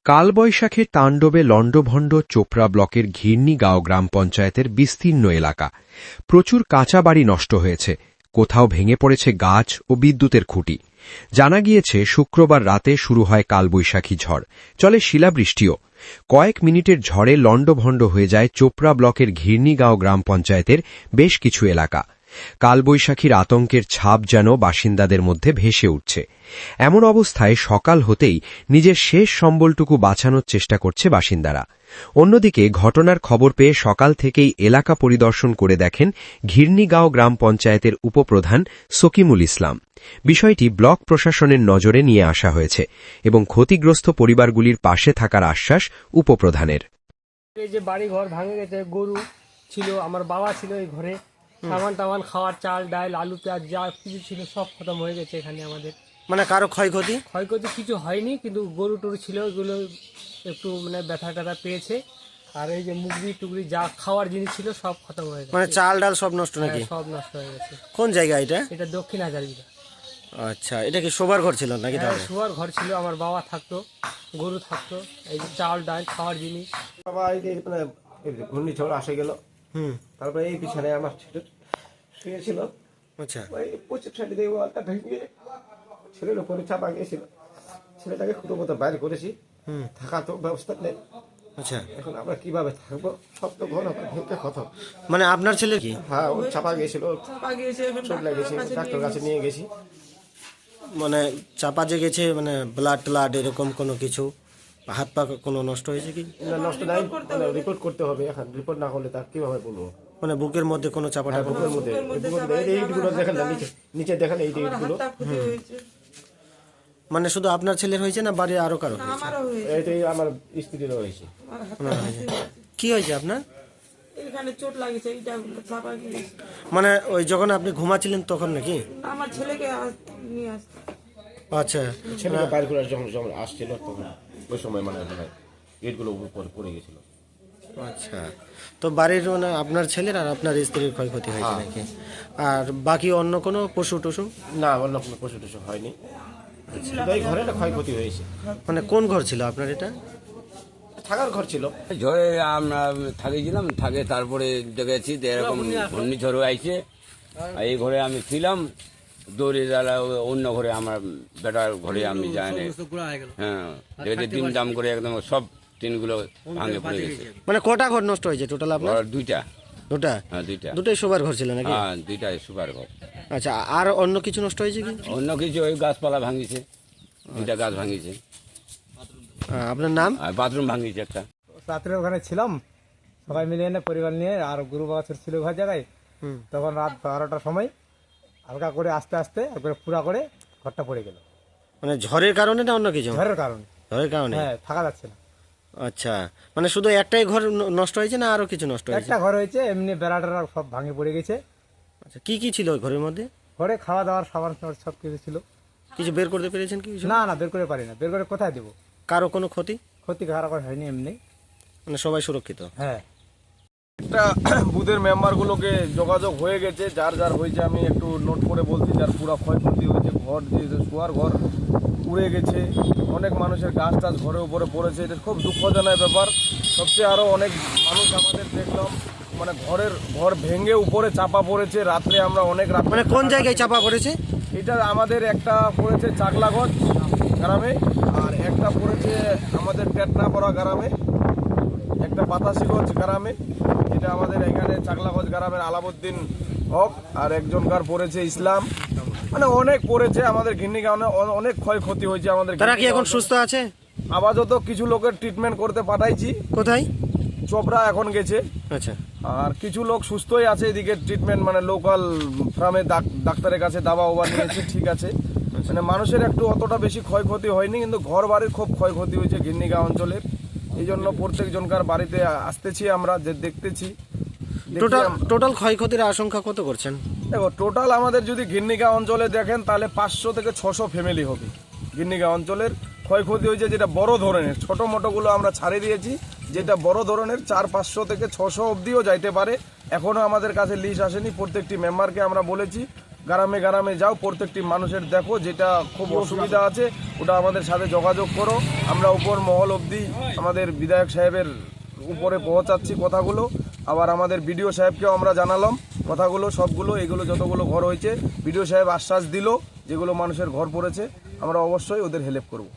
কালবৈশাখীর তাণ্ডবে লণ্ডভণ্ড চোপড়া ব্লকের ঘির্ণিগাঁও গ্রাম পঞ্চায়েতের বিস্তীর্ণ এলাকা। প্রচুর কাঁচা বাড়ি নষ্ট হয়েছে, কোথাও ভেঙে পড়েছে গাছ ও বিদ্যুতের খুঁটি। জানা গিয়েছে শুক্রবার রাতে শুরু হয় কালবৈশাখী ঝড়, চলে শিলাবৃষ্টিও। কয়েক মিনিটের ঝড়ে লণ্ডভণ্ড হয়ে যায় চোপড়া ব্লকের ঘির্ণিগাঁও গ্রাম পঞ্চায়েতের বেশ কিছু এলাকা। কালবৈশাখীর আতঙ্কের ছাপ যেন বাসিন্দাদের মধ্যে ভেসে উঠছে। এমন অবস্থায় সকাল হতেই নিজের শেষ সম্বলটুকু বাঁচানোর চেষ্টা করছে বাসিন্দারা। অন্যদিকে ঘটনার খবর পেয়ে সকাল থেকেই এলাকা পরিদর্শন করে দেখেন ঘির্ণিগাঁও গ্রাম পঞ্চায়েতের উপপ্রধান সকিমুল ইসলাম। বিষয়টি ব্লক প্রশাসনের নজরে নিয়ে আসা হয়েছে এবং ক্ষতিগ্রস্ত পরিবারগুলির পাশে থাকার আশ্বাস উপপ্রধানের। এই যে বাড়ি ঘর ভাঙে গেছে, গরু ছিল, আমার বাবা ছিল এই ঘরে, সামান টামান খাওয়ার চাল ডাল আলু পেঁয়াজ যা কিছু ছিল সব খতম হয়ে গেছে এখানে আমাদের। মানে কারো ক্ষয়ক্ষতি কিছু হয়নি, কিন্তু গরু টরু ছিল ওইগুলো একটু মানে ব্যথা ট্যাথা পেয়েছে। আর এই যে মুগরি টুগরি যা খাওয়ার জিনিস ছিল সব খতম হয়ে গেছে। মানে চাল ডাল সব নষ্ট নাকি? সব নষ্ট হয়ে গেছে। কোন জায়গা এটা? এটা দক্ষিণ হাজারিকা। আচ্ছা, এটা কি শোবার ঘর ছিল নাকি? শোয়ার ঘর ছিল, আমার বাবা থাকতো, গরু থাকতো, এই যে চাল ডাল খাওয়ার জিনিস। বাবা এই মানে ঘূর্ণিঝড় আসে গেল, তারপরে এই পিছনে আমার ছেলে শুয়েছিল। আচ্ছা, ওই 25 সাইডে দিয়ে ওয়ালটা ভেঙে ছেলের উপরে চাপা গিয়েছিল। ছেলেটাকে খুঁটো মতো বাইরে করেছি, থাকা তো ব্যবস্থা নেই। আচ্ছা, এখন আমরা কিভাবে থাকবো? সব তো ঘর ভেঙে খতম। মানে আপনার ছেলে কি? হ্যাঁ, ও চাপা গিয়েছিল, চোট লেগেছে, ডাক্তার কাছে নিয়ে গেছি। মানে চাপা যে গেছে, মানে ব্লাড ট্লাড এরকম কোনো কিছু, হাত পা কোনো নষ্ট হয়েছে কি? না, নষ্ট নাই, রিপোর্ট করতে হবে। এখন রিপোর্ট না করলে তা কিভাবে বলবো? মানে বুকের মধ্যে কোনো চাপাটা? বুকের মধ্যে এইটগুলো দেখেন না, নিচে দেখেন এই এইটগুলো। মানে শুধু আপনার ছেলের হয়েছে না বাড়ির আরো কারো? এইটাই আমার স্ত্রীরও হয়েছে। কি হয়েছে আপনার? এখানে চোট লাগেছে, এইটা চাপা গিয়েছে। মানে ওই যখন আপনি ঘুমাচ্ছিলেন তখন নাকি? আমার ছেলেকে নিয়ে আসতে। আচ্ছা, ছেলেকে বাইর করে যখন আসছিল তখন ওই সময় মানে গেটগুলো উপর পড়ে গেছিল। আচ্ছা, তো বাড়ির মানে আপনার ছেলের আর আপনার স্ত্রীর ক্ষয়ক্ষতি হয়েছে নাকি? আর বাকি অন্য কোনো পশু টশু? না, অন্য কোনো পশু টশু হয়নি, শুধু এই ঘরে একটা ক্ষয়ক্ষতি হয়েছে। মানে কোন ঘর ছিল আপনার এটা? থাকার ঘর ছিল। ঝড়ে আমরা থাকিছিলাম, থাকে তারপরে দেখেছি যে এরকম ঘূর্ণিঝড় আইছে। এই ঘরে আমি ছিলাম, দৌড়ে যারা অন্য ঘরে, আমার বেটার ঘরে আমি যাইনি। হ্যাঁ, দেখেছি দিন দাম করে একদম সব টিনগুলো ভাঙে পড়ে গেছে। মানে কটা ঘর নষ্ট হয়েছে টোটাল আপনার? দুইটা। দুটা? হ্যাঁ, দুইটা। দুটাই শোবার ঘর ছিল নাকি? হ্যাঁ, দুইটাই সুপার ঘর। আচ্ছা, আর অন্য কিছু নষ্ট হয়েছে কি? অন্য কিছু ওই গাছপালা ভাঙিছে, দুইটা গাছ ভাঙিছে। আপনার নাম? আর বাথরুম ভাঙিছে একটা। রাত্রে ওখানে ছিলাম সবাই মিলিয়ে এনে পরিবার নিয়ে, আর গুরু বাবা ছিল ঘর জায়গায়। তখন রাত 12টার সময় হালকা করে আস্তে আস্তে একবারে পুরা করে ঘরটা পড়ে গেল। মানে ঝড়ের কারণে না অন্য কিছু? ঝড়ের কারণে। ঝড়ের কারণে? হ্যাঁ, থাকা যাচ্ছে না। আচ্ছা, মানে শুধু একটাই ঘর নষ্ট হয়েছে না আরো কিছু নষ্ট হয়েছে? একটা ঘর হয়েছে, এমনি বেড়াটা সব ভাঙে পড়ে গেছে। আচ্ছা, কি কি ছিল ওই ঘরের মধ্যে? ঘরে খাওয়া দাওয়ার সামান সব কিছু ছিল। কিছু বের করতে পেরেছেন কি? না, বের করে পারি না। বের করে কোথায় দেবো? কারো কোনো ক্ষতি? ক্ষতি খারাপ হয়নি, এমনি। মানে সবাই সুরক্ষিত? হ্যাঁ। একটা বুথের মেম্বারগুলোকে যোগাযোগ হয়ে গেছে, যার যার হয়েছে আমি একটু নোট করে বলছি। যার পুরো ক্ষয়ক্ষতি হয়েছে, ঘর যে শোয়ার ঘর উড়ে গেছে, অনেক মানুষের গাছ টাছ ঘরের উপরে পড়েছে, এটা খুব দুঃখজনক ব্যাপার। সবচেয়ে আরও অনেক মানুষ আমাদের দেখলাম মানে ঘর ভেঙে উপরে চাপা পড়েছে। রাত্রে আমরা অনেক রাত। মানে কোন জায়গায় চাপা পড়েছে? এটা আমাদের একটা পড়েছে চাকলাগঞ্জ গ্রামে, আর একটা পড়েছে আমাদের টেটনাপড়া গ্রামে, একটা বাতাসিগঞ্জ গ্রামে। এটা আমাদের এখানে চাকলাগঞ্জ গ্রামের আলাউদ্দিন হক, আর একজনকার পড়েছে ইসলাম। মানে অনেক পড়েছে আমাদের ঘির্ণিগাঁওয়ে, অনেক ক্ষয়ক্ষতি হয়েছে আমাদের। তারা কি এখন সুস্থ আছে? আপাতত কিছু লোকের ট্রিটমেন্ট করতে পাঠাইছি। কোথায়? চোপড়া এখন গেছে। আচ্ছা, আর কিছু লোক সুস্থই আছে এদিকে, ট্রিটমেন্ট মানে লোকাল ফার্মে ডাক্তারের কাছে দাবা ওবা নিয়েছে, ঠিক আছে। মানে মানুষের একটু অতটা বেশি ক্ষয়ক্ষতি হয়নি, কিন্তু ঘর বাড়ির খুব ক্ষয়ক্ষতি হয়েছে ঘির্ণিগাঁও অঞ্চলের। এই জন্য প্রত্যেকজনকার বাড়িতে আসতেছি আমরা, যে দেখতেছি। টোটাল ক্ষয়ক্ষতির আশঙ্কা কত করছেন? দেখো, টোটাল আমাদের যদি ঘির্ণিগাঁও অঞ্চলে দেখেন তাহলে 500 থেকে 600 ফ্যামিলি হবে। ঘির্ণিগাঁও অঞ্চলের ক্ষয়ক্ষতি হয়েছে, যেটা বড় ধরনের, ছোট মোটোগুলো আমরা ছাড়ে দিয়েছি। যেটা বড় ধরনের 400-500 থেকে 600 অবধিও যাইতে পারে। এখনও আমাদের কাছে লিস্ট আসেনি, প্রত্যেকটি মেম্বারকে আমরা বলেছি গ্রামে গ্রামে যাও, প্রত্যেকটি মানুষের দেখো যেটা খুব অসুবিধা আছে ওটা আমাদের সাথে যোগাযোগ করো। আমরা উপর মহল অবধি আমাদের বিধায়ক সাহেবের উপরে পৌঁছাচ্ছি কথাগুলো। আবার আমাদের বিডিও সাহেবকেও আমরা জানালাম কথাগুলো সবগুলো, এগুলো যতগুলো ঘর হয়েছে বিডিও সাহেব আশ্বাস দিল যেগুলো মানুষের ঘর পড়েছে আমরা অবশ্যই ওদের হেল্প করব।